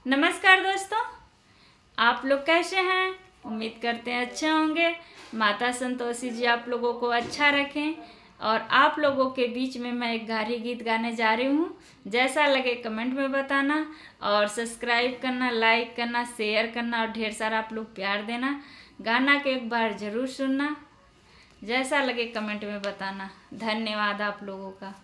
नमस्कार दोस्तों, आप लोग कैसे हैं? उम्मीद करते हैं अच्छे होंगे। माता संतोषी जी आप लोगों को अच्छा रखें। और आप लोगों के बीच में मैं एक गारी गीत गाने जा रही हूँ। जैसा लगे कमेंट में बताना और सब्सक्राइब करना, लाइक करना, शेयर करना और ढेर सारा आप लोग प्यार देना। गाना के एक बार ज़रूर सुनना। जैसा लगे कमेंट में बताना। धन्यवाद आप लोगों का।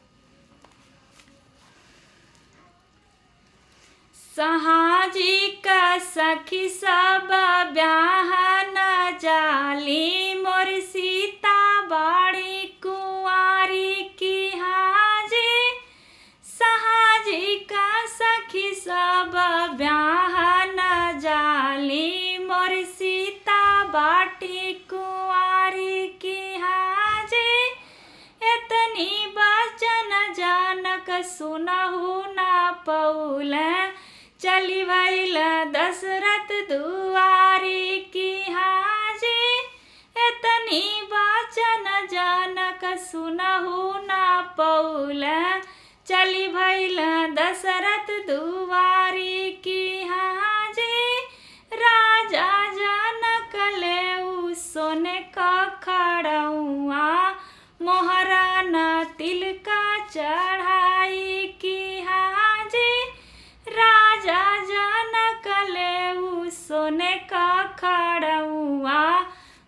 सहाजी का सखी सब ब्याह न जाली, मोर सीता बाड़ी कुंवारी की हाजी। सहाजी का सखी सब ब्याह न जाली, मोर सीता बाटी कुंवारी की हाजी। एतनी बचन जानक सुनहु ना पौल, चली भइल दशरथ दुआरी की हाजी। एतनी बचन जानक सुनहु ना पौल, चली भइल दशरथ दुआरी की हाजी। राजा जनक लेऊ सोने का खड़उआ, मोहरा न तिल का चढ़ाई की हाजी। राजा जनक लेऊ सोने का खड़उआ,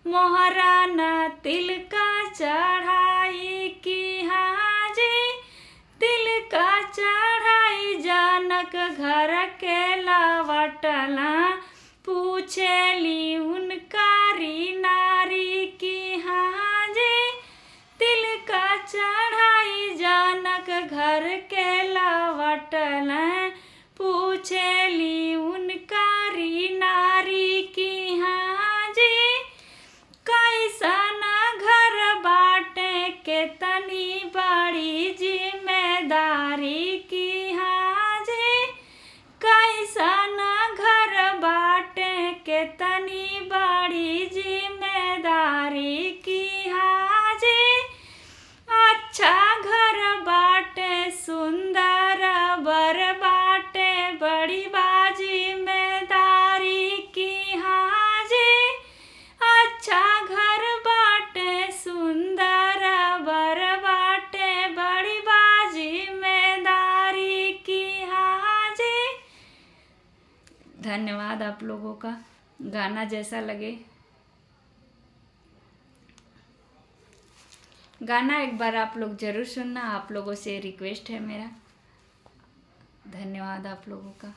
मोहरा न तिल का चढ़ाई की हाजी। तिल का चढ़ाई जनक घर के लवटला, पूछेली उनकारी नारी की हाजी। तिल का चढ़ाई जनक घर के लवटल, पूछेली उनकारी नारी की हाजी। कैसन घर बाटे के तनी बड़ी जिम्मेदारी की हाजी। कैसन घर बाटे के तनी बड़ी जिम्मेदारी की हाजी। अच्छा घर बाटे सुंदर बर बाटे, बड़ी बाजी जिम्मेदारी की हाजी। अच्छा घर बाटे सुंदर बर बाटे, बड़ी बाजी जिम्मेदारी की हाजी। धन्यवाद आप लोगों का। गाना जैसा लगे गाना एक बार आप लोग ज़रूर सुनना। आप लोगों से रिक्वेस्ट है मेरा। धन्यवाद आप लोगों का।